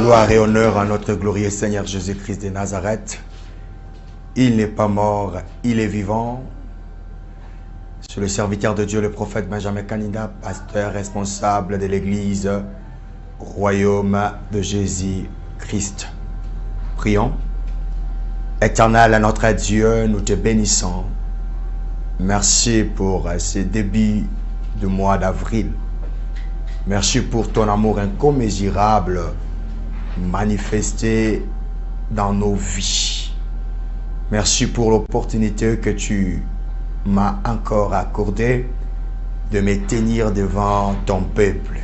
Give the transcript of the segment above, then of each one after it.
Gloire et honneur à notre glorieux Seigneur Jésus-Christ de Nazareth. Il n'est pas mort, il est vivant. C'est le serviteur de Dieu, le prophète Benjamin Kanida, pasteur responsable de l'église Royaume de Jésus-Christ. Prions. Éternel, notre Dieu, nous te bénissons. Merci pour ce début du mois d'avril. Merci pour ton amour incommensurable manifesté dans nos vies. Merci pour l'opportunité que tu m'as encore accordée de me tenir devant ton peuple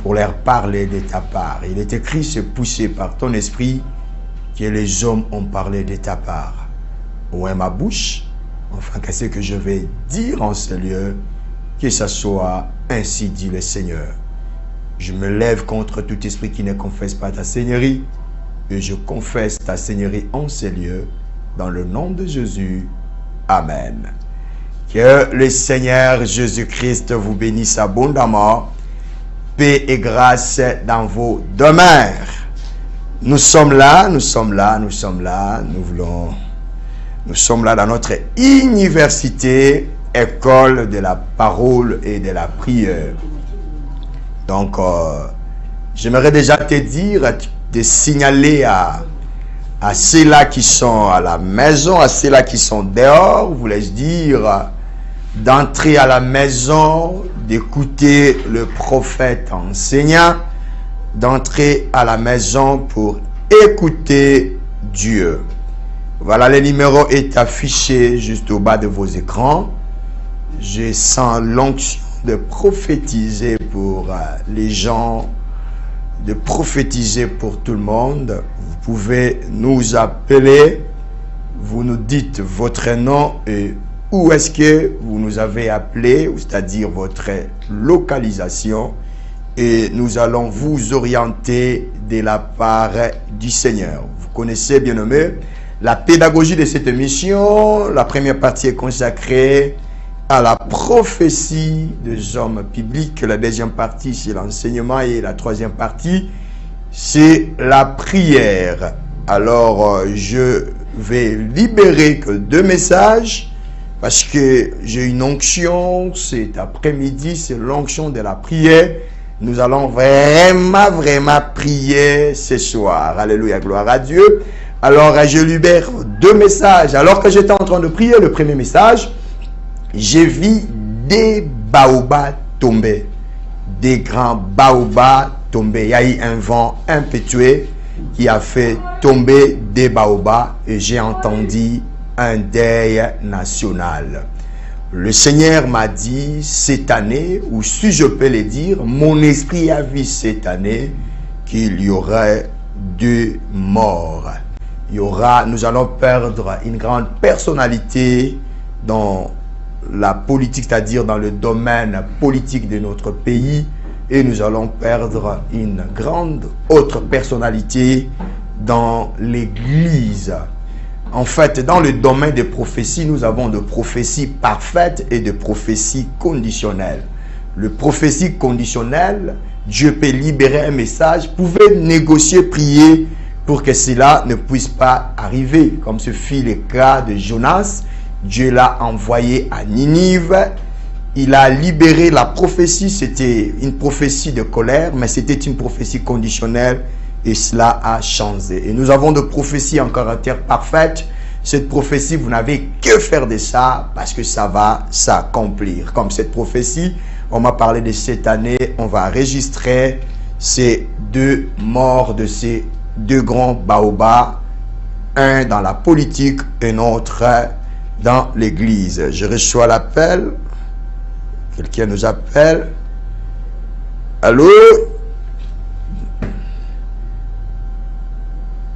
pour leur parler de ta part. Il est écrit, c'est poussé par ton esprit que les hommes ont parlé de ta part. Ouvre ma bouche, enfin que ce que je vais dire en ce lieu, que ce soit ainsi dit le Seigneur. Je me lève contre tout esprit qui ne confesse pas ta Seigneurie et je confesse ta Seigneurie en ces lieux, dans le nom de Jésus. Amen. Que le Seigneur Jésus-Christ vous bénisse abondamment. Paix et grâce dans vos demeures. Nous sommes là, nous sommes là, nous sommes là. Nous sommes là dans notre université, école de la parole et de la prière. Donc, j'aimerais déjà te dire, de signaler à ceux-là qui sont à la maison, à ceux-là qui sont dehors, voulais-je dire, d'entrer à la maison, d'écouter le prophète enseignant, d'entrer à la maison pour écouter Dieu. Voilà, le numéro est affiché juste au bas de vos écrans. Je sens l'onction de prophétiser pour les gens, de prophétiser pour tout le monde. Vous pouvez nous appeler, vous nous dites votre nom et où est-ce que vous nous avez appelé, c'est-à-dire votre localisation, et nous allons vous orienter de la part du Seigneur. Vous connaissez, bien aimé, la pédagogie de cette émission. La première partie est consacrée à la prophétie des hommes bibliques. La deuxième partie, c'est l'enseignement. Et la troisième partie, c'est la prière. Alors, je vais libérer que 2 messages parce que j'ai une onction cet après-midi. C'est l'onction de la prière. Nous allons vraiment prier ce soir. Alléluia, gloire à Dieu. Alors, je libère 2 messages. Alors que j'étais en train de prier, le premier message, j'ai vu des baobabs tomber, des grands baobabs tomber. Il y a eu un vent impétueux qui a fait tomber des baobabs et j'ai entendu un deuil national. Le Seigneur m'a dit cette année, ou si je peux le dire, mon esprit a vu cette année qu'il y aurait 2 morts. Nous allons perdre une grande personnalité dans la politique, c'est-à-dire dans le domaine politique de notre pays, et nous allons perdre une grande autre personnalité dans l'église. En fait, dans le domaine des prophéties, nous avons de prophéties parfaites et de prophéties conditionnelles. Le prophétie conditionnelle, Dieu peut libérer un message, pouvait négocier, prier pour que cela ne puisse pas arriver, comme ce fut le cas de Jonas. Dieu l'a envoyé à Ninive. Il a libéré la prophétie. C'était une prophétie de colère, mais c'était une prophétie conditionnelle et cela a changé. Et nous avons de prophéties en caractère parfaite. Cette prophétie, vous n'avez que faire de ça parce que ça va s'accomplir. Comme cette prophétie, on m'a parlé de cette année, on va enregistrer ces 2 morts de ces 2 grands baobabs, un dans la politique, un autre dans l'église. Je reçois l'appel. Quelqu'un nous appelle. Allô?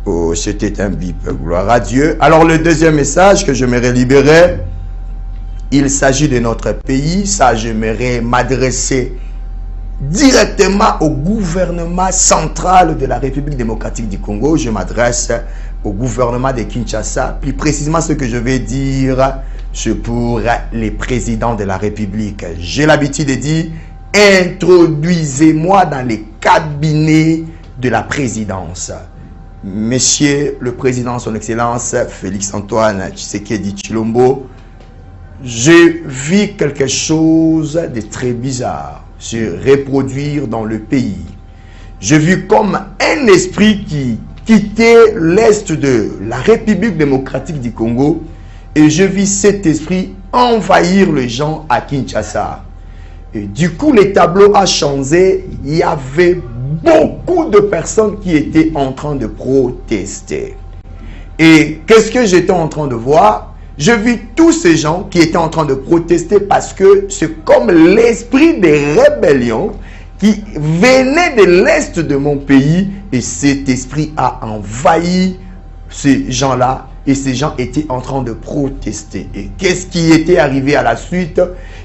Oh, c'était un bip. Gloire à Dieu. Alors, le deuxième message que j'aimerais libérer, il s'agit de notre pays. Ça, j'aimerais m'adresser directement au gouvernement central de la République démocratique du Congo. Je m'adresse au gouvernement de Kinshasa. Plus précisément, ce que je vais dire, c'est pour les présidents de la République. J'ai l'habitude de dire, introduisez-moi dans les cabinets de la présidence. Monsieur le Président, son Excellence, Félix-Antoine Tshisekedi Tshilombo, j'ai vu quelque chose de très bizarre se reproduire dans le pays. J'ai vu comme un esprit qui quittait l'Est de la République démocratique du Congo et je vis cet esprit envahir les gens à Kinshasa. Et du coup, le tableau a changé. Il y avait beaucoup de personnes qui étaient en train de protester. Et qu'est-ce que j'étais en train de voir? Je vis tous ces gens qui étaient en train de protester parce que c'est comme l'esprit des rébellions qui venait de l'Est de mon pays et cet esprit a envahi ces gens-là et ces gens étaient en train de protester. Et qu'est-ce qui était arrivé à la suite?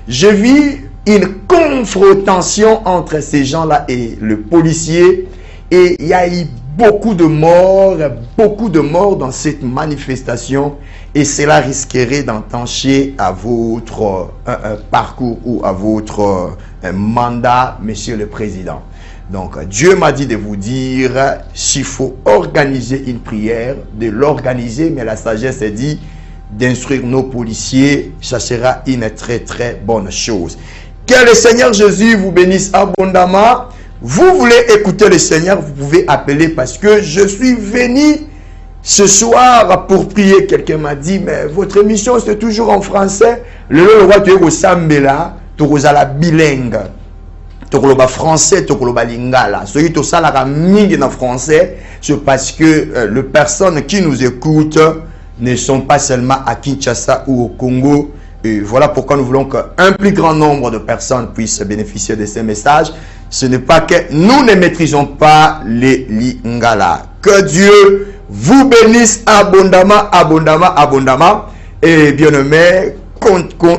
Je vis une confrontation entre ces gens-là et le policier et il y a eu beaucoup de morts dans cette manifestation et cela risquerait d'entacher à votre parcours ou à votre mandat, Monsieur le Président. Donc, Dieu m'a dit de vous dire, s'il faut organiser une prière, de l'organiser, mais la sagesse dit d'instruire nos policiers, ça sera une très très bonne chose. Que le Seigneur Jésus vous bénisse abondamment. Vous voulez écouter le Seigneur, vous pouvez appeler parce que je suis venu ce soir pour prier. Quelqu'un m'a dit, mais votre émission c'est toujours en français. Le roi tu es au Sambela, tu es à la bilingue. Tu es au français, tu es au lingala. Ce qui est ça la mingi en français, c'est parce que les personnes qui nous écoutent ne sont pas seulement à Kinshasa ou au Congo. Et voilà pourquoi nous voulons qu'un plus grand nombre de personnes puissent bénéficier de ces messages. Ce n'est pas que nous ne maîtrisons pas les lingala. Que Dieu vous bénisse abondamment, abondamment, abondamment. Et bien aimé,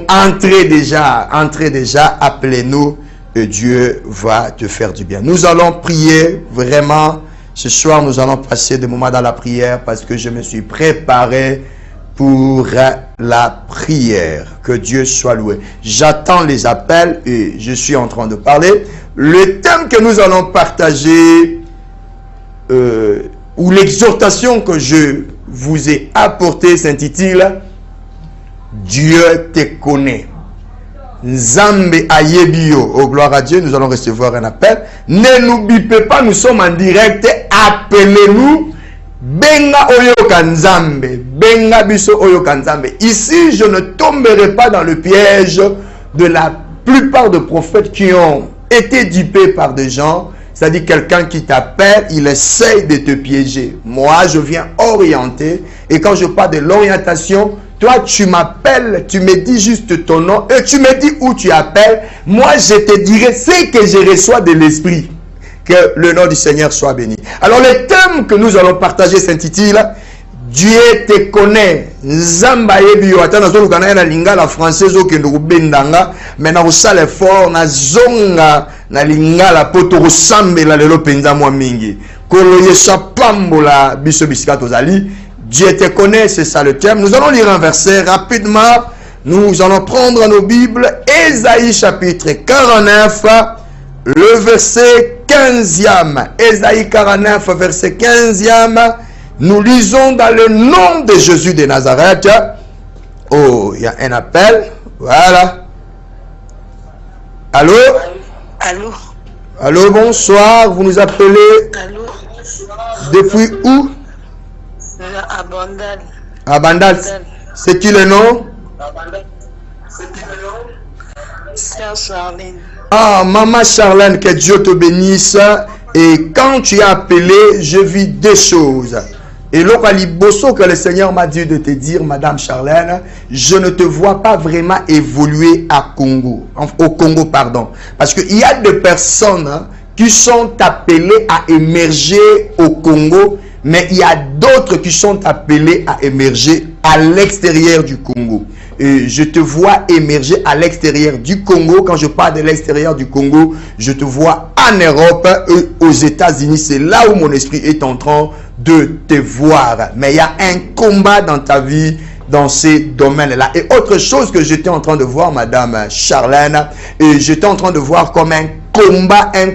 entrez déjà, appelez-nous et Dieu va te faire du bien. Nous allons prier vraiment. Ce soir, nous allons passer des moments dans la prière parce que je me suis préparé pour la prière. Que Dieu soit loué. J'attends les appels et je suis en train de parler. Le thème que nous allons partager ou l'exhortation que je vous ai apportée s'intitule Dieu te connaît. Nzambe ayebio. Oh, gloire à Dieu, nous allons recevoir un appel. Ne nous bipez pas, nous sommes en direct. Appelez-nous. Benga oyo kanzambe. Benga biso oyo kanzambe. Ici, je ne tomberai pas dans le piège de la plupart de prophètes qui ont été dupés par des gens. C'est-à-dire quelqu'un qui t'appelle, il essaye de te piéger. Moi, je viens orienter. Et quand je parle de l'orientation, toi, tu m'appelles, tu me dis juste ton nom et tu me dis où tu appelles. Moi, je te dirai ce que je reçois de l'Esprit. Que le nom du Seigneur soit béni. Alors, le thème que nous allons partager s'intitule Dieu te connaît. Nzamba yebio. Attends, nous allons na lingala française au kendo bendanga. Mais na usale fort na zonga na lingala poto resambela lelo penza mwa mingi. Kolo yesha pambola biso bisika tozali. Dieu te connaît, c'est ça le thème. Nous allons lire un verset rapidement. Nous allons prendre nos Bibles. Ésaïe chapitre 49, le verset 15e. Ésaïe 49, verset 15e. Nous lisons dans le nom de Jésus de Nazareth. Oh, il y a un appel. Voilà. Allô? Allô? Allô, bonsoir. Vous nous appelez? Allô? Depuis où? À Bandal. Abandal, c'est qui le nom? Sœur Charlène. Ah, maman Charlène, que Dieu te bénisse. Et quand tu as appelé, je vis deux choses. Et l'Okaliboso que le Seigneur m'a dit de te dire, Madame Charlène, je ne te vois pas vraiment évoluer au Congo, pardon. Parce qu'il y a des personnes qui sont appelées à émerger au Congo, mais il y a d'autres qui sont appelées à émerger à l'extérieur du Congo. Et je te vois émerger à l'extérieur du Congo. Quand je parle de l'extérieur du Congo, je te vois en Europe et aux États-Unis. C'est là où mon esprit est en train de te voir. Mais il y a un combat dans ta vie dans ces domaines-là. Et autre chose que j'étais en train de voir, Madame Charlène, et j'étais en train de voir comme un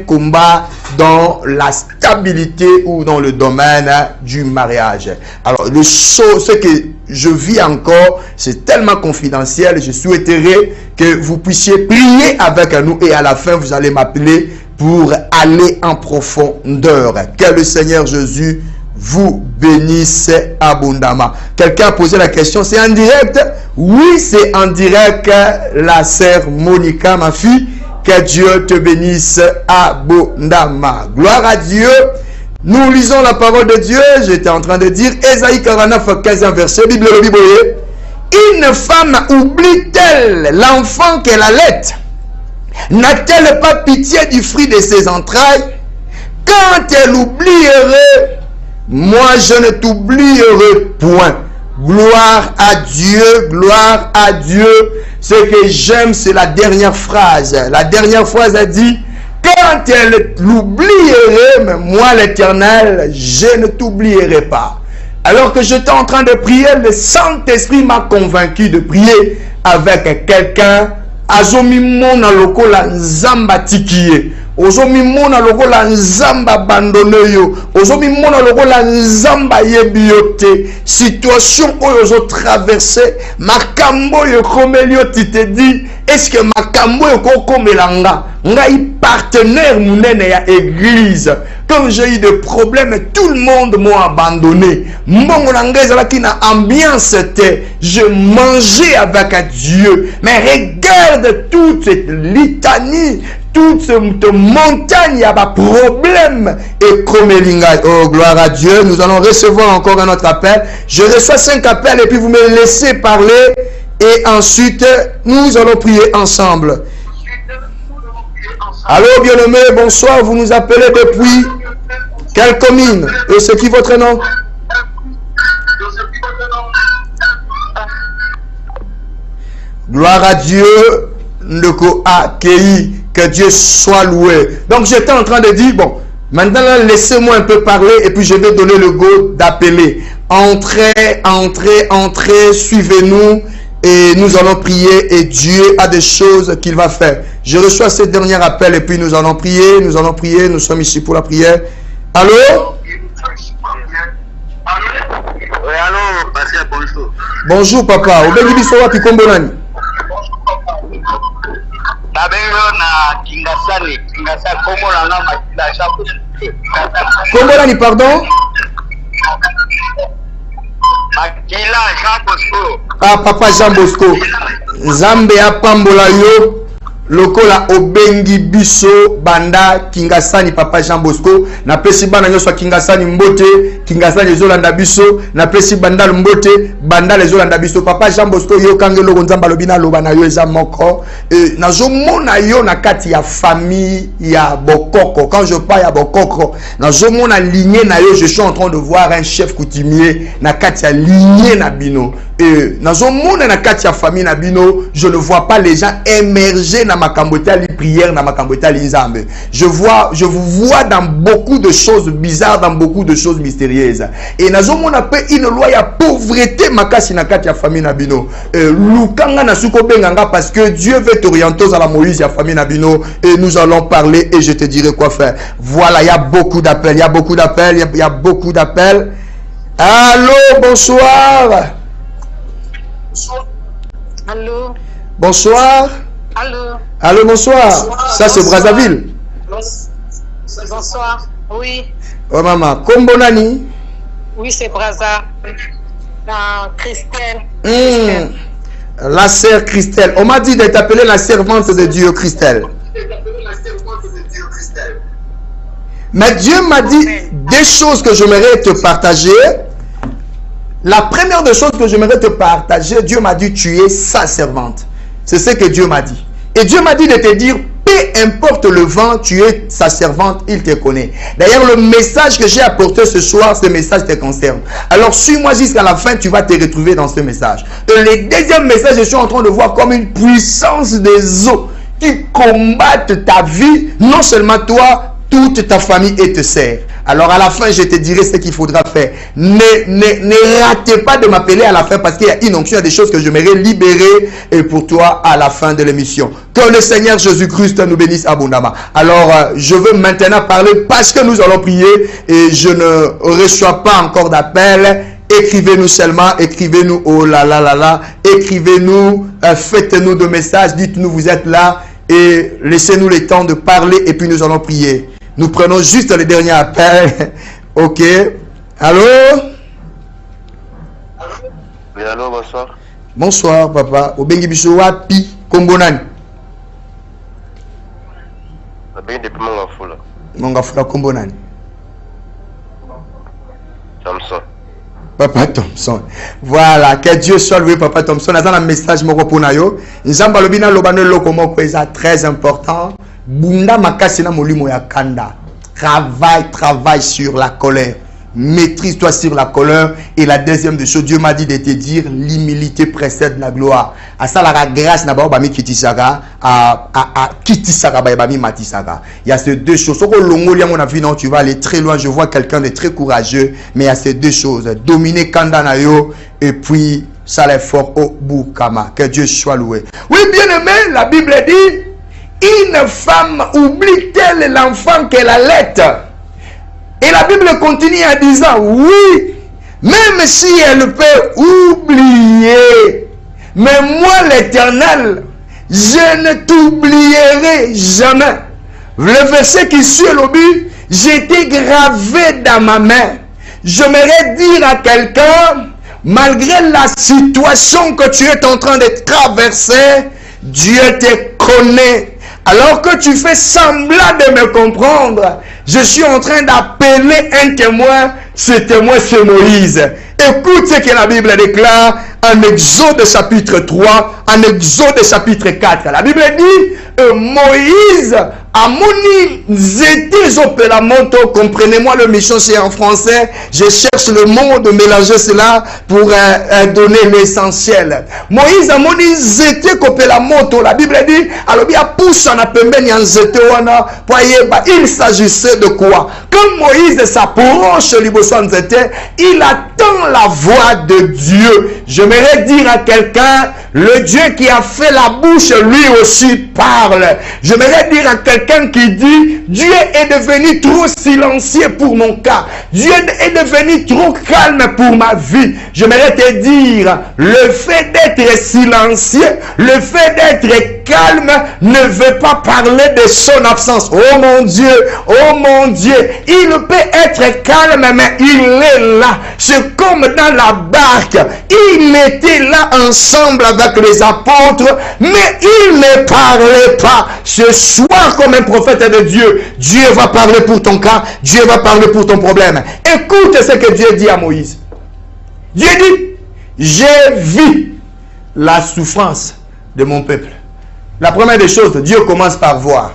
combat dans la stabilité ou dans le domaine du mariage. Alors, ce que je vis encore, c'est tellement confidentiel. Je souhaiterais que vous puissiez prier avec nous et à la fin, vous allez m'appeler pour aller en profondeur. Que le Seigneur Jésus vous bénisse abondamment. Quelqu'un a posé la question, c'est en direct? Oui, c'est en direct, la sœur Monica, ma fille. Que Dieu te bénisse abondamment. Gloire à Dieu. Nous lisons la parole de Dieu. J'étais en train de dire, Ésaïe 49, 15 verset, Bible. Une femme oublie-t-elle l'enfant qu'elle allait? N'a-t-elle pas pitié du fruit de ses entrailles? Quand elle oublierait, moi je ne t'oublierai point. Gloire à Dieu, gloire à Dieu. Ce que j'aime, c'est la dernière phrase. La dernière phrase a dit, quand elle l'oublierait, mais moi l'Éternel, je ne t'oublierai pas. Alors que j'étais en train de prier, le Saint-Esprit m'a convaincu de prier avec quelqu'un. Azomi mona lokola nzamba tikiye. Ozomi mona lokola nzamba abandonné yo. Ozomi mona lokola nzamba yebi yo te. Situation oyo ozo traverser, makambo yo komeli yo ti te dit, est-ce que makambo yo kokomela nga i partenaire munene ya église. Quand j'ai eu des problèmes, tout le monde m'a abandonné. Mbongo na nga ezalaki na ambiance te. Je mangeais avec Dieu. Mais regarde toute cette litanie, toute cette montagne, il y a pas problème. Et comme Elinga, oh gloire à Dieu, nous allons recevoir encore un autre appel. Je reçois 5 appels et puis vous me laissez parler. Et ensuite, nous allons prier ensemble. Allô, bien-aimé, bonsoir. Vous nous appelez depuis quelle commune? Et c'est qui votre nom? Gloire à Dieu. Ndoko Akei. Que Dieu soit loué. Donc, j'étais en train de dire, bon, maintenant, laissez-moi un peu parler et puis je vais donner le go d'appeler. Entrez, entrez, entrez, suivez-nous. Et nous allons prier et Dieu a des choses qu'il va faire. Je reçois ce dernier appel et puis nous allons prier, nous sommes ici pour la prière. Allô? Oui, allô, Pasteur, bonjour. Bonjour papa, obengi biso wapi kombo nani? Kombo nani, pardon? Jean Bosco. Ah, papa Jean Bosco. Nzambe apambola yo lokola obengi biso banda Kingasani, papa Jean Bosco. Na pesi bana nyoswa Kingasani mbote, Kingasani ezolanda biso, na pesi bandal mbote, bandal ezolanda biso. Papa Jean Bosco yo kangelo nzamba lobina loba na yo eza moko. Nazomona yo na kati ya famille ya Bokoko. Quand je parle ya Bokoko, nazomona lignée na yo, je suis en train de voir un chef coutumier na kati ya lignée na bino. Nazomona na kati ya famille na bino, je ne vois pas les gens émerger na makambota li prière na makambota li nzambe. Je vous vois dans beaucoup de choses bizarres, dans beaucoup de choses mystérieuses. Et nazomona pe une loi ya pauvreté makasi na kati ya famille na bino. Lukanga na suko benganga parce que Dieu veut t'orienter à la Moïse ya famille na bino et nous allons parler et je te dirai quoi faire. Voilà, il y a beaucoup d'appels, il y a beaucoup d'appels, il y a beaucoup d'appels. Allô, bonsoir. Allô? Bonsoir. Allô? Allô, bonsoir. Ça, c'est Brazzaville. Bonsoir. Oui. Oh, maman. Kombo nani? Oui, c'est Brazza. Christelle. La sœur Christelle. On m'a dit de t'appeler la servante de Dieu, Christelle. Mais Dieu m'a dit des choses que j'aimerais te partager. La première des choses que j'aimerais te partager, Dieu m'a dit tu es sa servante. C'est ce que Dieu m'a dit. Et Dieu m'a dit de te dire, peu importe le vent, tu es sa servante, il te connaît. D'ailleurs, le message que j'ai apporté ce soir, ce message te concerne. Alors, suis-moi jusqu'à la fin, tu vas te retrouver dans ce message. Et le deuxième message, je suis en train de voir comme une puissance des eaux qui combattent ta vie, non seulement toi, toute ta famille et te sert. Alors à la fin, je te dirai ce qu'il faudra faire. Ne ratez pas de m'appeler à la fin parce qu'il y a une onction, il y a des choses que j'aimerais libérer et pour toi à la fin de l'émission. Que le Seigneur Jésus-Christ nous bénisse abondamment. Alors, je veux maintenant parler parce que nous allons prier et je ne reçois pas encore d'appel. Écrivez-nous seulement, écrivez-nous, oh là là là là, écrivez-nous, faites-nous de messages, dites-nous vous êtes là et laissez-nous le temps de parler et puis nous allons prier. Nous prenons juste le dernier appel. Ok. Allô? Oui, allô, bonsoir. Bonsoir, papa. Obengi biso wapi kombonani? Obengi depuis Mongafula. Mongafula kombonani? Thompson. Papa Thompson. Voilà, que Dieu soit loué, Papa Thompson. Dans un message moko pona yo. Nzamba lobina lobano loko moko eza très important. Bunda makasi na molimo ya kanda. Travaille sur la colère. Maîtrise-toi sur la colère. Et la deuxième des choses, Dieu m'a dit de te dire, l'humilité précède la gloire. À ça, la grâce n'a pas bami kitisaka, à kitisaka bami matisaka. Il y a ces deux choses. Au longolia mon avis, non, tu vas aller très loin. Je vois quelqu'un de très courageux, mais il y a ces deux choses. Dominer Kandanayo et puis ça l'effort au Boukama. Que Dieu soit loué. Oui, bien aimé, la Bible dit, une femme oublie-t-elle l'enfant qu'elle allait? Et la Bible continue en disant, oui, même si elle peut oublier, mais moi l'Éternel, je ne t'oublierai jamais. Le verset qui suit le but, j'étais gravé dans ma main. J'aimerais dire à quelqu'un, malgré la situation que tu es en train de traverser, Dieu te connaît. Alors que tu fais semblant de me comprendre, je suis en train d'appeler un témoin. Ce témoin, c'est Moïse. Écoute ce que la Bible déclare en Exode chapitre 3, en Exode chapitre 4. La Bible dit, Moïse a moni zété zopelamonto. Comprenez-moi le mission, c'est en français. Je cherche le mot de mélanger cela pour donner l'essentiel. Moïse a moni zété kopelamonto. La Bible dit, alors il y a pousse en apembeni en zété wana. Il s'agissait de quoi? Quand Moïse s'approche libosan zété, il attend la voix de Dieu. J'aimerais dire à quelqu'un, le Dieu qui a fait la bouche, lui aussi parle. J'aimerais dire à quelqu'un qui dit, Dieu est devenu trop silencieux pour mon cas. Dieu est devenu trop calme pour ma vie. J'aimerais te dire, le fait d'être silencieux, le fait d'être calme ne veut pas parler de son absence. Oh mon Dieu, il peut être calme, mais il est là. C'est comme dans la barque. Il était là ensemble avec les apôtres, mais il ne parlait pas. Ce soir, comme un prophète de Dieu, Dieu va parler pour ton cas, Dieu va parler pour ton problème. Écoute ce que Dieu dit à Moïse. Dieu dit, j'ai vu la souffrance de mon peuple. La première des choses, Dieu commence par voir.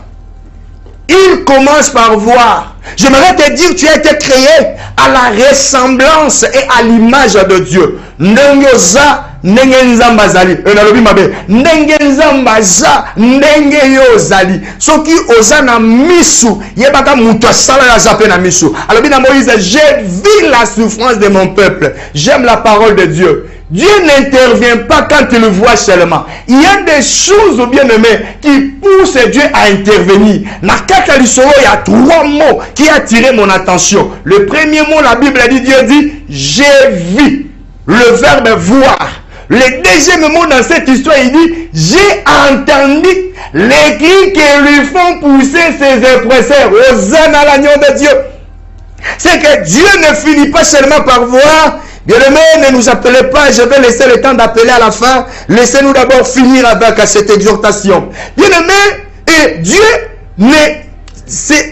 Il commence par voir. J'aimerais te dire, tu as été créé à la ressemblance et à l'image de Dieu. Nengoza, nengenzamba zali. Enalobi mabe. Nengenzamba za, nengeyo zali. Soki oza na misu, yebaka muto sala la zape na misu. Alors bien Moïse, j'ai vu la souffrance de mon peuple. J'aime la parole de Dieu. Dieu n'intervient pas quand il le voit seulement. Il y a des choses, bien aimés, qui poussent Dieu à intervenir. Dans Kaka Lisoro, il y a 3 mots qui attirent mon attention. Le premier mot, la Bible dit, Dieu dit, j'ai vu. Le verbe voir. Le deuxième mot dans cette histoire, il dit, j'ai entendu les cris qui lui font pousser ses épresseurs. Hosanna à l'agneau de Dieu. C'est que Dieu ne finit pas seulement par voir, Bien-aimés, ne nous appelez pas, je vais laisser le temps d'appeler à la fin. Laissez-nous d'abord finir avec cette exhortation. Bien-aimés, et Dieu ne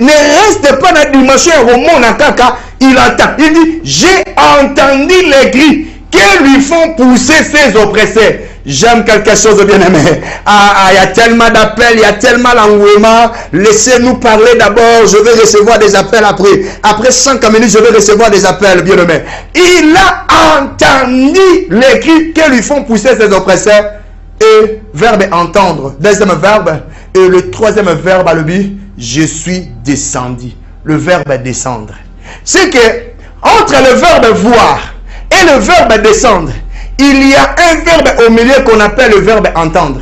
reste pas dans la dimension roman kaka, il entend. Il dit, j'ai entendu les cris qui lui font pousser ses oppresseurs. J'aime quelque chose de bien-aimé. Il y a tellement d'appels, il y a tellement d'engouement. Laissez-nous parler d'abord. Je vais recevoir des appels après. Après 5 minutes, je vais recevoir des appels, bien-aimé. Il a entendu les cris qui lui font pousser ses oppresseurs. Et verbe entendre. Deuxième verbe. Et le troisième verbe à l'objet, je suis descendu. Le verbe descendre. C'est que entre le verbe voir et le verbe descendre, il y a un verbe au milieu qu'on appelle le verbe entendre.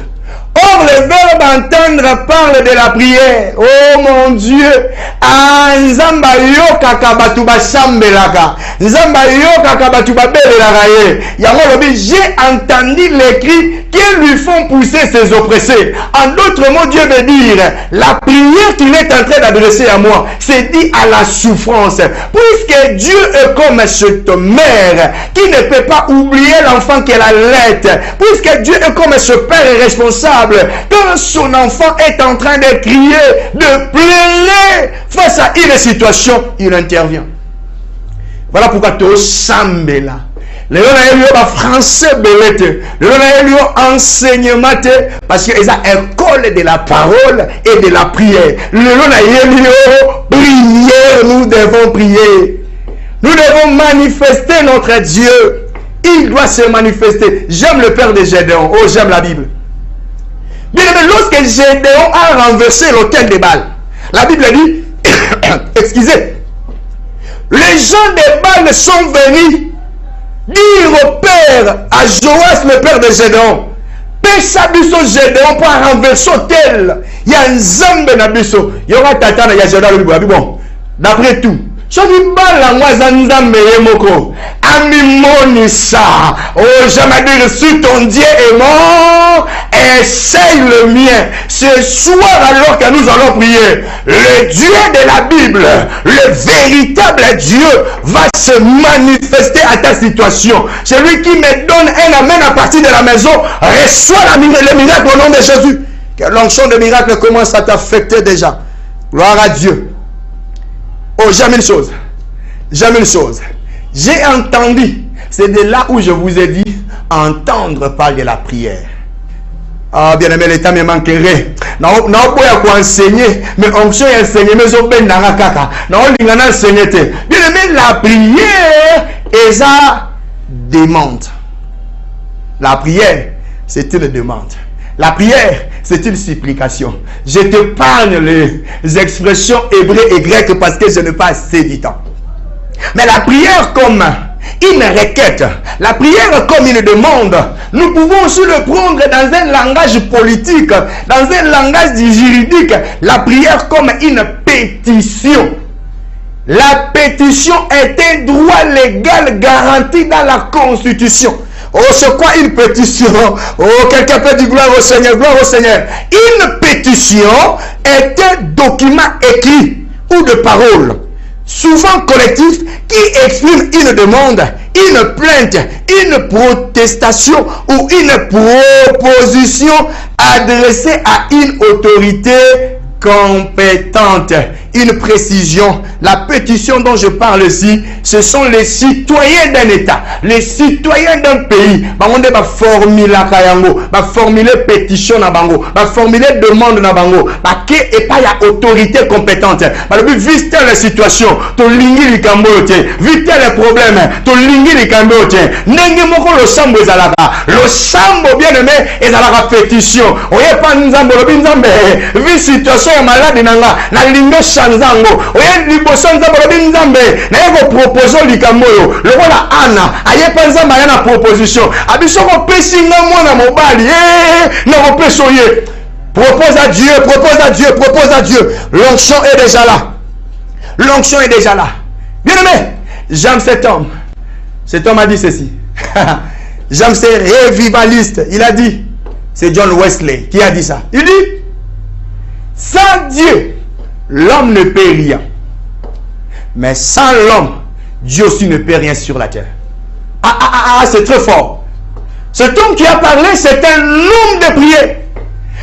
Or, le verbe entendre parle de la prière. Oh mon Dieu! Nzamba yo kakabatu basambelaka. Nzamba yo kakabatu babelelaka ye. Yango lobi, j'ai entendu les cris qui lui font pousser ses oppressés. En d'autres mots, Dieu veut dire, la prière qu'il est en train d'adresser à moi, c'est dit à la souffrance. Puisque Dieu est comme cette mère qui ne peut pas oublier l'enfant qu'elle allait. Puisque Dieu est comme ce père responsable. Quand son enfant est en train de crier, de pleurer face à une situation, il intervient. Voilà pourquoi tu es là. Le français belete, le enseignement parce qu'ils ont école de la parole et de la prière. Le prière, nous devons prier. Nous devons manifester notre Dieu. Il doit se manifester. J'aime le père de Gédéon. Oh, j'aime la Bible. Bien aimé, lorsque Gédéon a renversé l'autel de Baal, la Bible dit, excusez, les gens de Baal sont venus dire au père, à Joas, le père de Gédéon, pesa biso Gédéon pour renverser l'autel. Il y a un zambe na biso. Il y aura tatana, il y a Gédéon. Bon, d'après tout, soki bala mwaza nzambe ye moko amimonisa. Oh, jamais dire si ton Dieu est mort, essaye le mien. Ce soir, alors que nous allons prier, le Dieu de la Bible, le véritable Dieu, va se manifester à ta situation. Celui qui me donne un amen à partir de la maison reçoit le miracle au nom de Jésus. Que l'onction de miracle commence à t'affecter déjà. Gloire à Dieu. Oh, j'aime une chose. J'aime une chose. J'ai entendu. C'est de là où je vous ai dit, entendre parler de la prière. Ah, bien aimé, l'état me manquerait. Non, pas enseigner, mais onction est enseigné, mais je vais dans la caca. Non, il y a enseigné. Bien aimé, la prière est ça demande. La prière, c'est une demande. La prière, c'est une supplication. Je te parle les expressions hébreues et grecques parce que je n'ai pas assez de temps. Mais la prière comme une requête, la prière comme une demande, nous pouvons aussi le prendre dans un langage politique, dans un langage juridique, la prière comme une pétition. La pétition est un droit légal garanti dans la Constitution. Oh, c'est quoi une pétition? Oh, quelqu'un peut dire gloire au Seigneur, gloire au Seigneur. Une pétition est un document écrit ou de parole, souvent collectif, qui exprime une demande, une plainte, une protestation ou une proposition adressée à une autorité compétente. Une précision, la pétition dont je parle ici, ce sont les citoyens d'un État, les citoyens d'un pays. On va formuler kayango, va formuler pétition na bango, va formuler demande na bango, parce que et pas y a autorité compétente. Parce que vite la situation, to lingi likambo te, vite les problèmes, to lingi likambo te. Nenge moko lo sambo ezalaka, lo sambo bien aimé ezalaka pétition. Oye pas nzambo lo binzambe, vi situation ya malade nanga, na lingo nzango oye liboso nzambo lobi nzambe na yeko proposer likambo yo lokola ana ayepa nzambe aya na proposition abiso kopesi nga mwana mobali na kopesa ye. Propose à Dieu, propose à Dieu, propose à Dieu. L'onction est déjà là. L'onction est déjà là. Bien aimé, j'aime cet homme. Cet homme a dit ceci. J'aime ces revivalistes. Il a dit, c'est John Wesley qui a dit ça. Il dit, sans Dieu, l'homme ne peut rien. Mais sans l'homme, Dieu aussi ne peut rien sur la terre. c'est très fort. Cet homme qui a parlé, c'est un homme de prière.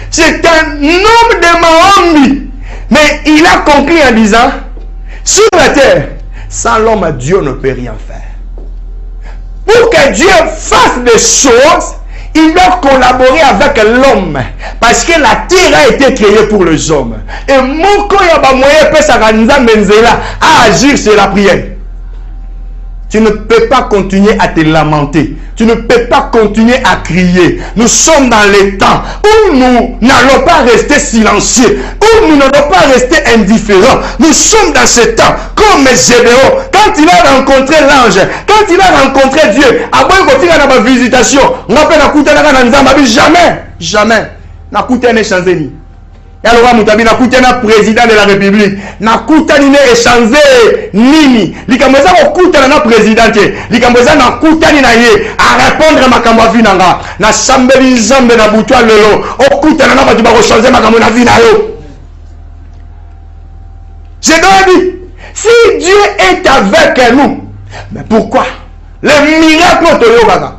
C'est un homme de Maombi. Mais il a compris en disant, sur la terre, sans l'homme, Dieu ne peut rien faire. Pour que Dieu fasse des choses, il doit collaborer avec l'homme. Parce que la terre a été créée pour les hommes. Et mon moyen à agir sur la prière. Tu ne peux pas continuer à te lamenter. Tu ne peux pas continuer à crier. Nous sommes dans les temps où nous n'allons pas rester silencieux, où nous n'allons pas rester indifférents. Nous sommes dans ce temps comme Gédéon. Quand il a rencontré l'ange, quand il a rencontré Dieu, après il a ma visitation, on appelle jamais, jamais. N'a échangé. Alors, Moutabi n'a coûté un président de la République. N'a coûté un échangé nini. Likamboza n'a coûté un président. Likamboza n'a coûté un à répondre à ma cambo vinanga. Na sambeli zambe na boutoua lelo. Au coûté un va tu changer ma cambo na vinayo. Je dois dire, si Dieu est avec nous, mais pourquoi le miracle de Yogaga?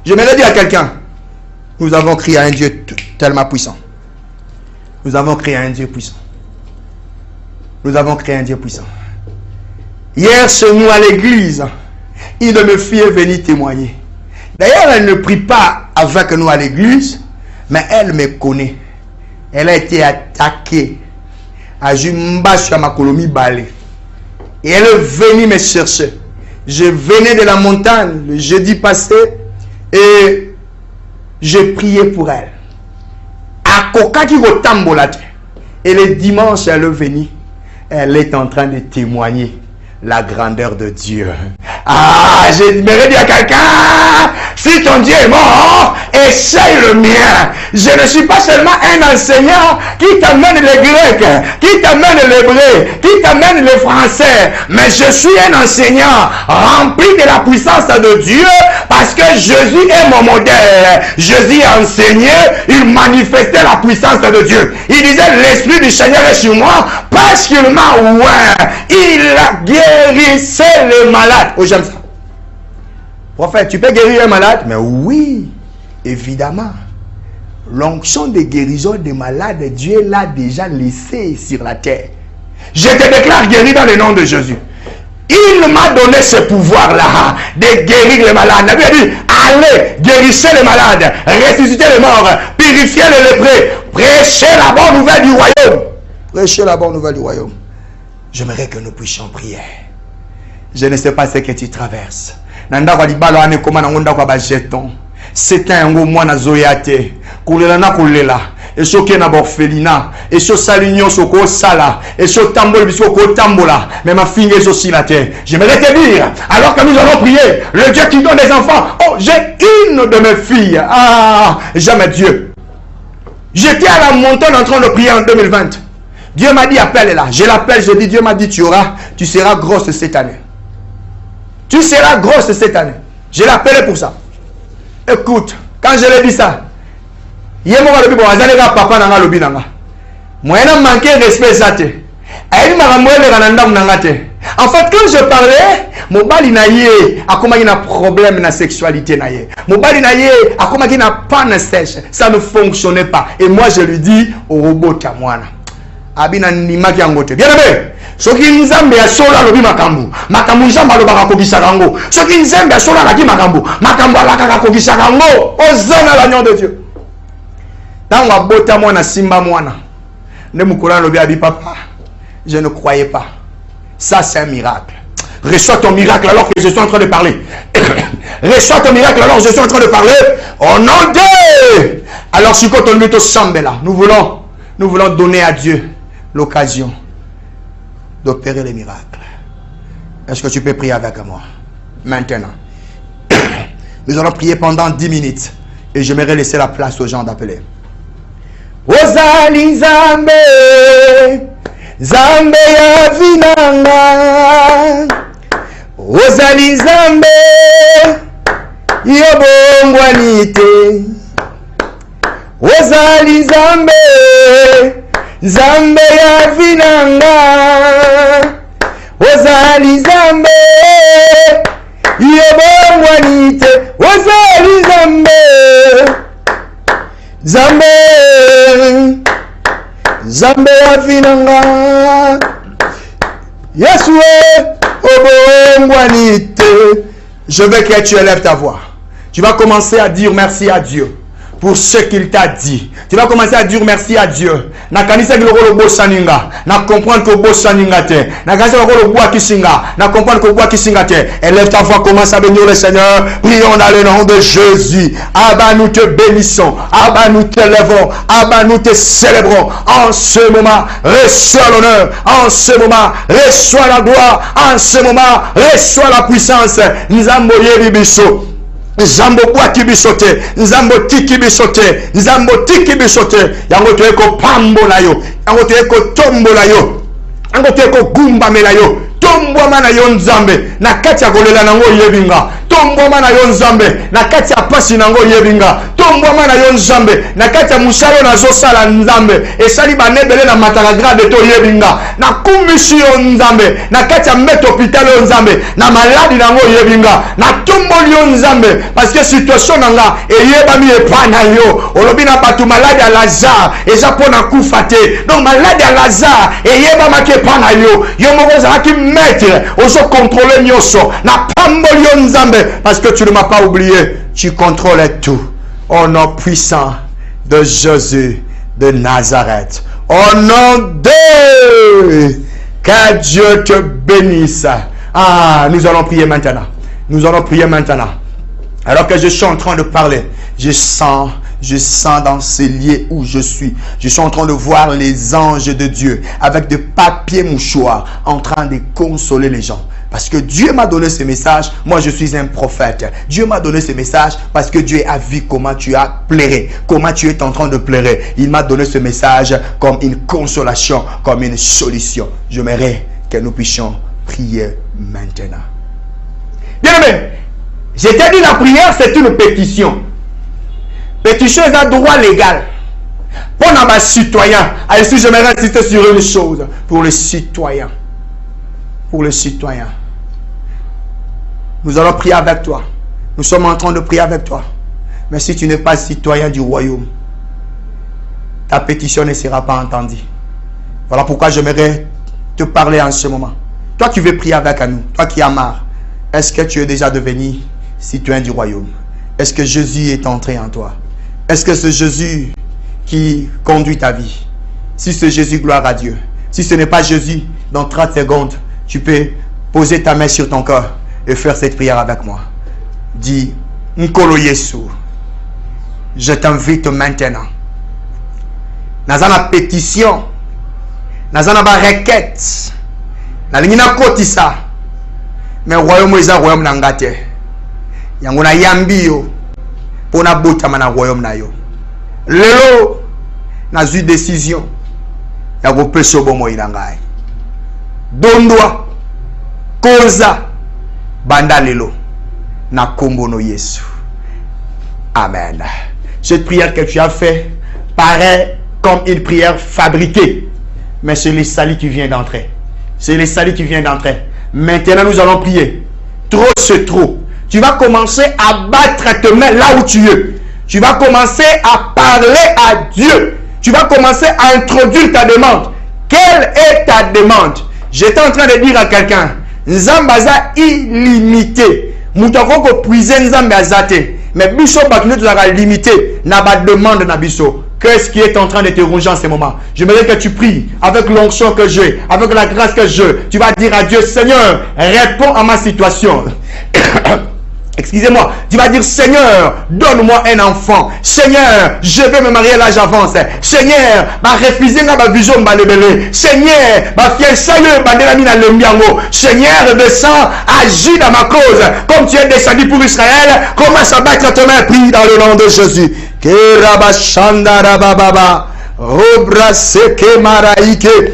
J'aimerais dire à quelqu'un, nous avons crié à un Dieu tellement puissant. Nous avons créé un Dieu puissant. Nous avons créé un Dieu puissant. Hier, chez nous à l'église, une de mes filles est venue témoigner. D'ailleurs, elle ne prie pas avec nous à l'église, mais elle me connaît. Elle a été attaquée à Jumba sur ma colonie Balé. Et elle est venue me chercher. Je venais de la montagne le jeudi passé et j'ai prié pour elle. Et le dimanche, elle est venue. Elle est en train de témoigner la grandeur de Dieu. Ah, j'aimerais dire à quelqu'un, si ton Dieu est mort, essaye le mien. Je ne suis pas seulement un enseignant qui t'amène les Grecs, qui t'amène l'hébreu, qui t'amène le français, mais je suis un enseignant rempli de la puissance de Dieu parce que Jésus est mon modèle. Jésus enseignait, il manifestait la puissance de Dieu. Il disait, l'Esprit du Seigneur est sur moi parce qu'il m'a ouvert. Il a guérissé les malades. Oh, j'aime ça. Prophète, tu peux guérir un malade? Mais oui, évidemment. L'onction de guérison des malades, Dieu l'a déjà laissé sur la terre. Je te déclare guéri dans le nom de Jésus. Il m'a donné ce pouvoir-là de guérir les malades. Il a dit, allez, guérissez les malades, ressuscitez les morts, purifiez les lépreux, prêchez la bonne nouvelle du royaume. Prêchez la bonne nouvelle du royaume. J'aimerais que nous puissions prier. Je ne sais pas ce que tu traverses. C'est un moment na zoyate. Kulela na kulela. Et ce qui est d'abord orphelinat. Et ce salignon soko sala. Et ce tambol bisoko tambola. Mais ma fille est aussi la terre. J'aimerais te dire, alors que nous allons prier, le Dieu qui donne des enfants. Oh, j'ai une de mes filles. Ah, jamais Dieu. J'étais à la montagne en train de prier en 2020. Dieu m'a dit, appelle-la. Je l'appelle, je dis, Dieu m'a dit, tu seras grosse cette année. Tu seras grosse cette année. Je l'appelle pour ça. Écoute, quand je lui ai dit ça, il y a un papa dans le binanga. Moi, je n'ai manqué de respect. En fait, quand je parlais, mon bali naïe, a comment il y a un problème dans la sexualité naïe. Mon bali naïe, a comment il n'y a pas de sèche. Ça ne fonctionnait pas. Et moi, je lui dis, au robot Tamwana. Abina nimaki angote. Bien aimé. Soki nzambe ya sola lobi makambu. Makambu nzamba lobaka kokisa kango. Soki nzambe ya sola laki makambu. Makambu alaka kokisa kango. Ozana l'agneau de Dieu. Tango abota mwana simba mwana. Ne mukura lobi abi papa. Je ne croyais pas. Ça c'est un miracle. Reçois ton miracle alors que je suis en train de parler. Reçois ton miracle alors que je suis en train de parler. Au nom de. Alors si quand on met au sambela, nous voulons donner à Dieu l'occasion d'opérer les miracles. Est-ce que tu peux prier avec moi maintenant? Nous allons prier pendant 10 minutes et j'aimerais laisser la place aux gens d'appeler. Ozali Zambe, Zambe ya vinanga. Ozali Zambe, yobongwanite. Ozali Zambe, Zambe ya vinanga. Ozali Zambe, Yebongwanite Ozali Zambe afinanga Yesue Obongwanite. Je veux que tu élèves ta voix. Tu vas commencer à dire merci à Dieu pour ce qu'il t'a dit. Tu vas commencer à dire merci à Dieu. Na kanisa ki lokolo bosaninga, na comprendre que bosaninga te. Na kanisa lokolo boa kisinga, na comprendre que boa kisinga te. Élève ta voix, commence à bénir le Seigneur. Prions dans le nom de Jésus. Abba, nous te bénissons. Abba, nous t'élèvons. Abba, nous te célébrons. En ce moment, reçois l'honneur. En ce moment, reçois la gloire. En ce moment, reçois la puissance. Nzambo yebibiso. Nzambo kwati bisote, nzambo tiki bisote, nzambo tiki bisote. Yango to eko pambo na yo, yango to eko tombo na yo, yango to eko gumba me na yo. Tombo mana yo nzambe, na kati ya kolela nango yebinga. Tombo mana yo nzambe, na kati ya pasi nango yebinga. Tombo mana yo nzambe, na kati ya musalo na zo sala nzambe. Esali banebele na mataka grade to yebinga. Na kumisi yo nzambe, na kati ya mbeto hôpital yo nzambe, na maladi nango yebinga. Na tombo yo nzambe, parce que situation nanga eyebami epa na yo. Olobi na batu maladi ya Lazare, eza pona kufa te. Donc maladi ya Lazare eyebamaki epa na yo. Yo moko zalaki maître, oso contrôler nyoso. Na pamboli yo nzambe, parce que tu ne m'as pas oublié. Tu contrôles tout. Au nom puissant de Jésus de Nazareth. Au nom de... Que Dieu te bénisse. Ah, nous allons prier maintenant. Nous allons prier maintenant. Alors que je suis en train de parler, je sens dans ces lieux où je suis en train de voir les anges de Dieu avec des papiers mouchoirs en train de consoler les gens. Parce que Dieu m'a donné ce message. Moi, je suis un prophète. Dieu m'a donné ce message parce que Dieu a vu comment tu as pleuré, comment tu es en train de pleurer. Il m'a donné ce message comme une consolation, comme une solution. J'aimerais que nous puissions prier maintenant. Bien aimé, je t'ai dit la prière, c'est une pétition. Pétition est un droit légal. Pour nos citoyens, ici j'aimerais insister sur une chose. Pour les citoyens. Pour les citoyens. Nous allons prier avec toi. Nous sommes en train de prier avec toi. Mais si tu n'es pas citoyen du royaume, ta pétition ne sera pas entendue. Voilà pourquoi j'aimerais te parler en ce moment. Toi qui veux prier avec nous, toi qui as marre, est-ce que tu es déjà devenu citoyen du royaume? Est-ce que Jésus est entré en toi? Est-ce que c'est Jésus qui conduit ta vie? Si c'est Jésus, gloire à Dieu. Si ce n'est pas Jésus, dans 30 secondes, tu peux poser ta main sur ton cœur et faire cette prière avec moi. Dis, Nkolo Yesu, je t'invite maintenant. Dans la pétition, dans la requête, dans la kotisa, mais le royaume est un royaume n'angate. Yango na yambio pour na botama na royaume na yo. Lelo na zu décision ya go peso bomo ilangai. Dondwa koza banda lelo na kombo no Yesu. Amen. Cette prière que tu as fait paraît comme une prière fabriquée, mais c'est le salut qui vient d'entrer. C'est le salut qui vient d'entrer. Maintenant nous allons prier. Trop c'est trop. Tu vas commencer à battre tes mains là où tu es. Tu vas commencer à parler à Dieu. Tu vas commencer à introduire ta demande. Quelle est ta demande? J'étais en train de dire à quelqu'un, Nzambaza illimité. Moutako ko puiser Nzambazate. Mais biso bakine tu as limité. Na ba demande na biso. Qu'est-ce qui est en train de te ronger en ce moment? J'aimerais que tu pries avec l'onction que j'ai, avec la grâce que j'ai. Tu vas dire à Dieu, Seigneur, réponds à ma situation. Excusez-moi, tu vas dire, Seigneur, donne-moi un enfant. Seigneur, je vais me marier, là j'avance. Seigneur, ma refuser ma vision balébélé. Seigneur, ma fiançaille bandelamina lembiango. Seigneur, descends, agis dans ma cause. Comme tu es descendu pour Israël, commence à battre ta main, prie dans le nom de Jésus. Kerabashanda rabababa, obra seke maraike,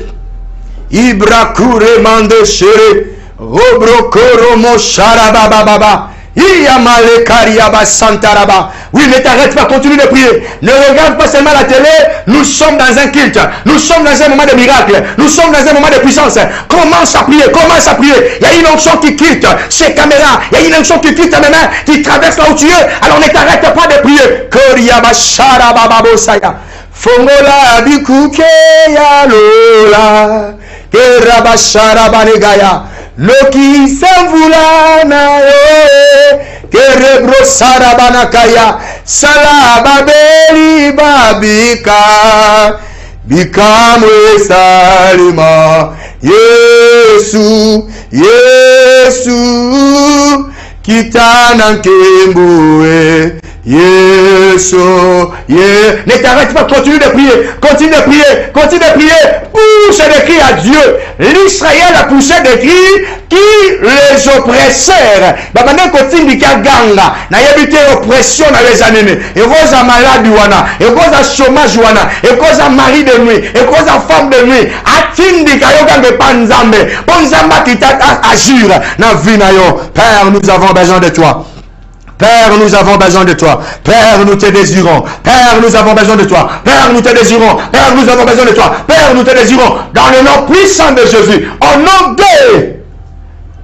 ibra kure mande shere, obro koro mo sharabababa. Oui, ne t'arrête pas, continue de prier. Ne regarde pas seulement la télé. Nous sommes dans un culte. Nous sommes dans un moment de miracle. Nous sommes dans un moment de puissance. Commence à prier, commence à prier. Il y a une onction qui quitte ces caméras. Il y a une onction qui quitte mes mains, qui traverse là où tu es. Alors ne t'arrête pas de prier. Fongola bikuke ya lola. Kerabashara banegaya. Loki samvula na yo. Kerebro sarabanakaya. Salababeli babika. Bikamwe salima. Yesu, Yesu. Kitana nkembue. Yesu, ne t'arrête pas, continue de prier, continue de prier, continue de prier. Pousse des cris à Dieu. L'Israël a poussé des cris qui les oppressèrent. Maintenant, continue de ganga. Na yebite oppression na les années. Et cause à maladie wana, et cause à chômage wana, et cause à mari de nuit, et cause à femme de nuit. Atindi kayoga de panzambe. Panzamba qui t'a agir na vie na yo. Père, nous avons besoin de toi. Père, nous avons besoin de toi. Père, nous te désirons. Père, nous avons besoin de toi. Père, nous te désirons. Père, nous avons besoin de toi. Père, nous te désirons. Dans le nom puissant de Jésus. Au nom de...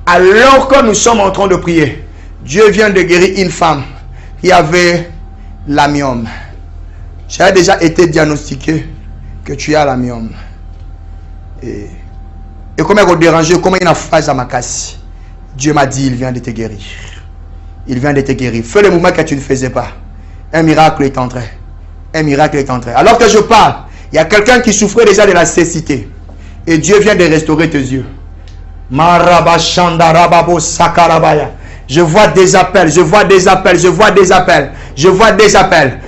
Alors que nous sommes en train de prier, Dieu vient de guérir une femme qui avait l'amiome. J'ai déjà été diagnostiqué que tu as l'amiome. Et comment il a dérangé, comment il a fait à ma casse. Dieu m'a dit, il vient de te guérir. Il vient de te guérir. Fais le mouvement que tu ne faisais pas. Un miracle est entré. Un miracle est entré. Alors que je parle, il y a quelqu'un qui souffrait déjà de la cécité. Et Dieu vient de restaurer tes yeux. Je vois des appels, je vois des appels, je vois des appels, je vois des appels.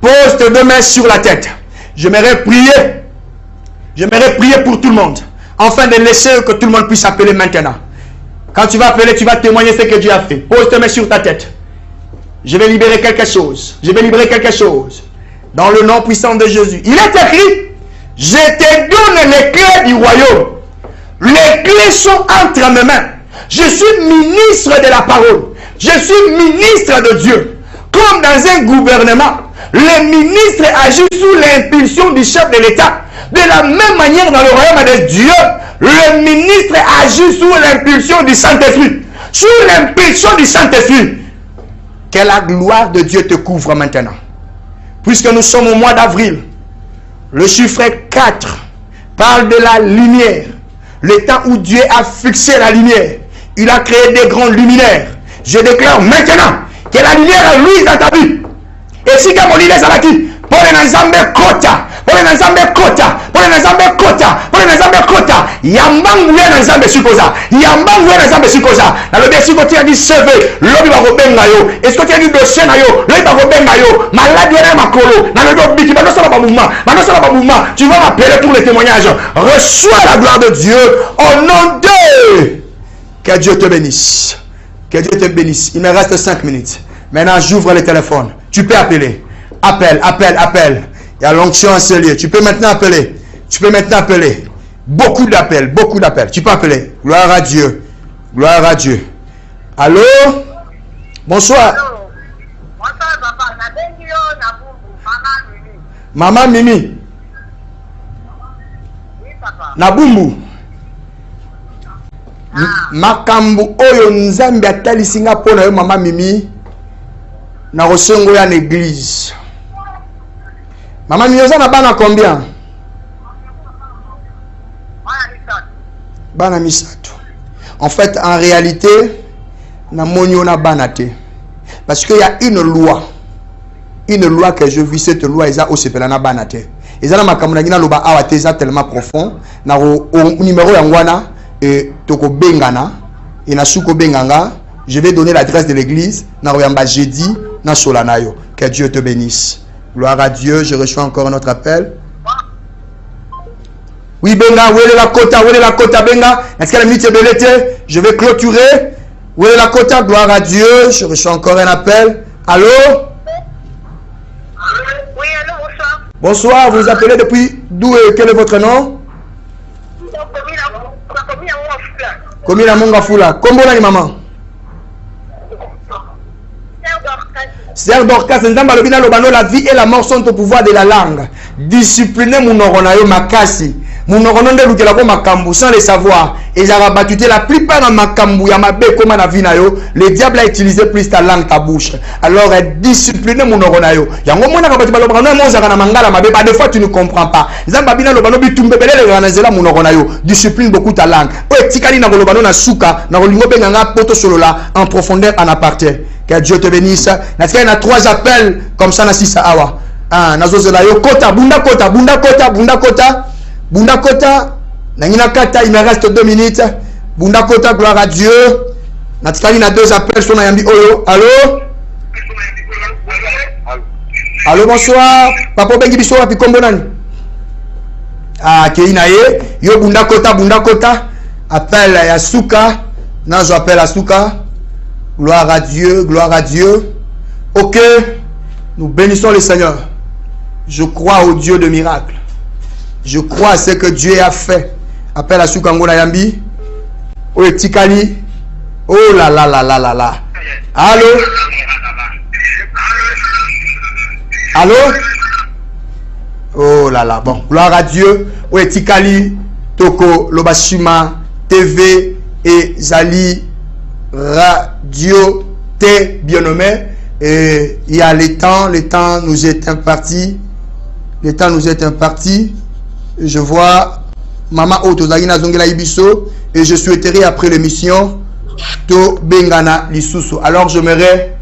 Pose tes deux mains sur la tête. J'aimerais prier. J'aimerais prier pour tout le monde. Afin de laisser que tout le monde puisse appeler maintenant. Quand tu vas appeler, tu vas témoigner ce que Dieu a fait. Pose tes mains sur ta tête. Je vais libérer quelque chose. Je vais libérer quelque chose. Dans le nom puissant de Jésus. Il est écrit, je te donne les clés du royaume. Les clés sont entre mes mains. Je suis ministre de la parole. Je suis ministre de Dieu. Comme dans un gouvernement, le ministre agit sous l'impulsion du chef de l'État. De la même manière, dans le royaume de Dieu, le ministre agit sous l'impulsion du Saint-Esprit. Sous l'impulsion du Saint-Esprit. Que la gloire de Dieu te couvre maintenant. Puisque nous sommes au mois d'avril, le chiffre 4 parle de la lumière. Le temps où Dieu a fixé la lumière. Il a créé des grands luminaires. Je déclare maintenant que la lumière luise dans ta vie. Et si comme on dit les alaki, pour les ensemble kota, pour les ensemble kota, pour les ensemble kota, pour les ensemble kota, yambang oué dans ensemble sukosa, yambang oué dans ensemble sukosa. Dans le verset que tu as dit sauver, l'homme va rebenga yo. Est-ce que tu as dit dossier na yo, l'homme va rebenga yo. Maladie na makolo, dans le dos biki, maintenant ça va pas mouvement, tu vas m'appeler pour les témoignages. Reçois la gloire de Dieu au nom de... Que Dieu te bénisse. Que Dieu te bénisse. Il me reste 5 minutes. Maintenant, j'ouvre le téléphone. Tu peux appeler. Appelle. Il y a l'onction à ce lieu. Tu peux maintenant appeler. Beaucoup d'appels. Tu peux appeler. Gloire à Dieu. Allô? Bonsoir. Bonsoir, papa. Maman Mimi. Oui, papa. Nabumbu. Makambu oyo nzambe atalisinga pona yo mama Mimi na rosongo ya l'église. Mama Mimi oza na bana combien? Bana misato. En fait, en réalité, na monyo na bana te. Parce qu'il y a une loi que je vis, cette loi eza o sepela na bana te. Eza na makambu na ngina loba awa te eza tellement profond na numéro ya ngwana et toko bengana et na suko benganga. Je vais donner l'adresse de l'église na royamba jeudi na solanayo. Que Dieu te bénisse. Gloire à Dieu. Je reçois encore notre appel. Oui benga, où est la kota benga. Est-ce que la minute est belete? Je vais clôturer. Où est la kota? Gloire à Dieu. Je reçois encore un appel. Allô? Oui, allô, bonsoir. Bonsoir, vous appelez depuis d'où et quel est votre nom? Commune à Komila Mongafula. Kombo nani maman? Sœur Dorcas, la vie et la mort sont au pouvoir de la langue. Disciplinez mon oronayo makasi. Mon oronayo de l'oukelako makambu sans le savoir. Et j'ai rabattu la plupart de makambu yamabe comme na vinayo. Le diable a utilisé plus ta langue, ta bouche. Alors disciplinez mon oronayo. Yango mona rabattu balobano mo zaka na mangala mabe. Des fois tu ne comprends pas. Zambabina lobano bitumbe belele ganazela mon oronayo. Discipline beaucoup ta langue. O tikali na golobano na suka na golingo benganga poto solola en profondeur en aparté. Que Dieu te bénisse. Il y a 3 appels comme ça, Nassisa Awa. Nazozelayo Kota, Bunda Kota, Bunda Kota, Bunda Kota, Bunda Kota. Nangina Kata, il me reste 2 minutes. Bunda Kota, gloire à Dieu. Natikali na 2 appels sur Nayambi Oyo. Allô? Allô, bonsoir. Papa Bengi Biso, Rapi Kombonani. Ah, Keinaye. Yo Bunda Kota, Bunda Kota. Appel Yasuka. Nazo appel Asuka. Gloire à Dieu, gloire à Dieu. Ok, nous bénissons le Seigneur. Je crois au Dieu de miracles. Je crois à ce que Dieu a fait. Appelle à Soukango Nayambi. Oh, Tikali. Oh là là là là là là. Allô? Allô? Oh là là. Bon, gloire à Dieu. Oh, Tikali. Toko, Lobashima, TV et Zali. Radio T bien-nommé. Et il y a le temps nous est imparti. Le temps nous est imparti. Je vois Maman Otozagina Zongela Ibiso et je souhaiterais après l'émission To Bengana Lisusu. Alors j'aimerais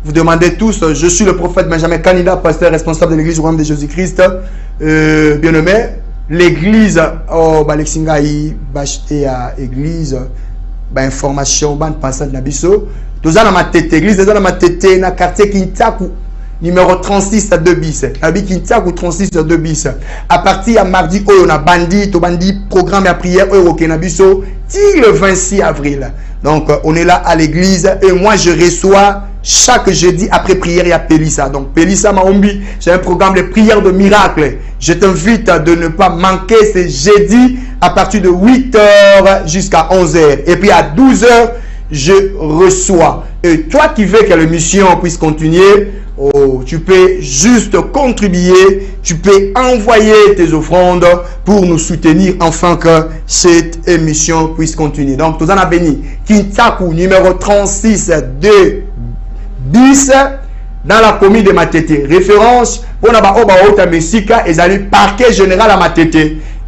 vous demander tous, je suis le prophète Benjamin Kanida, pasteur responsable de l'église du royaume de Jésus-Christ. Bien-nommé, l'église oh Balexingaï Bachete à église. Information ban passage na biso toza na matete église toza na matete na quartier Kintaku numéro 36 à 2 bis abi Kintaku 36 à 2 bis à partir ya mardi oyo na bandi to bandi programme ya prière oyo ke na biso ti le 26 avril. Donc on est là à l'église et moi je reçois chaque jeudi après prière il y a Pelissa. Donc Pelissa Maombi, c'est un programme de prière de miracle. Je t'invite de ne pas manquer ce jeudi à partir de 8h jusqu'à 11h. Et puis à 12h, je reçois. Et toi qui veux que l'émission puisse continuer, oh, tu peux juste contribuer, tu peux envoyer tes offrandes pour nous soutenir afin que cette émission puisse continuer. Donc, tout en a béni. Kintaku numéro 36 2 bis dans la commune de Matete. Référence pour la Oba Ota Messika et le parquet général à Matete.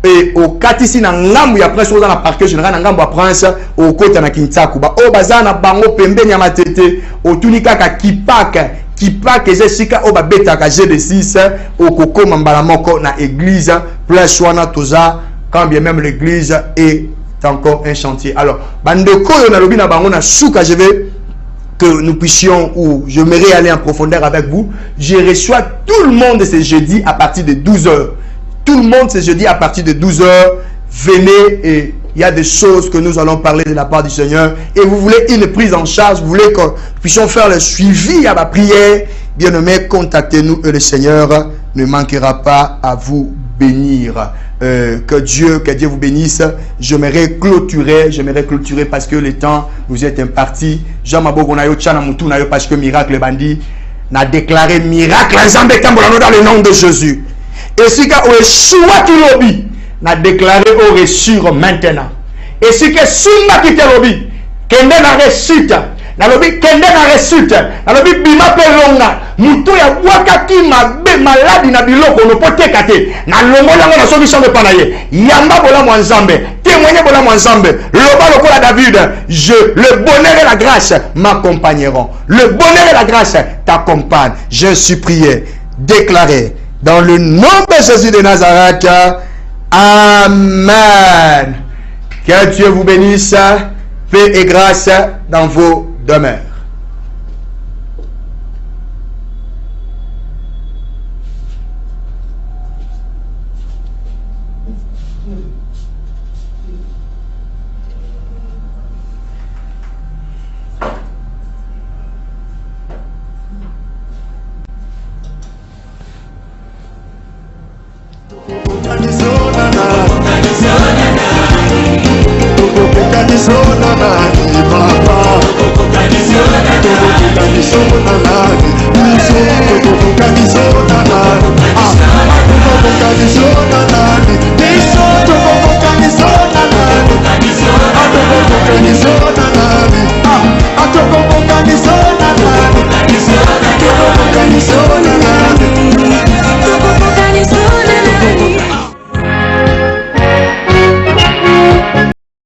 Et au Katisi na ngambu ya prince dans la parquet général na ngambu ya prince au côté na Kintaku. Ba Obaza na bango pembeni ya Matete. Au tunika ka Kipak ezesika oba beta ka G6 au koko mambala moko na église place wana toza quand bien même l'église est encore un chantier. Alors bandeko yo na lobi na bango na suka je vais que nous puissions, ou je m'aimerais aller en profondeur avec vous. Je reçois tout le monde ce jeudi à partir de 12h. Tout le monde ce jeudi à partir de 12h. Venez et il y a des choses que nous allons parler de la part du Seigneur. Et vous voulez une prise en charge, vous voulez que nous puissions faire le suivi à ma prière. Bien-aimés, contactez-nous et le Seigneur ne manquera pas à vous bénir. Que Dieu vous bénisse. J'aimerais clôturer parce que le temps nous est imparti. Parce que miracle bandi n'a déclaré miracle dans le nom de Jésus. Et si que Yeshua qui lobby n'a déclaré au ressurre maintenant. Et si que Sunna qui te lobby qu'elle n'a réussite. Na lobi kende na resute na lobi bima pelonga muto ya wakaki mabe maladi na biloko no poteka te na longola na sobi chambe panaye yamba bola mwanzambe témoigner bola mwanzambe loba lokola David le bonheur et la grâce m'accompagneront. Le bonheur et la grâce t'accompagnent. Je suis prié, déclaré dans le nom de Jésus de Nazareth. Amen. Que Dieu vous bénisse. Paix et grâce dans vos demeures.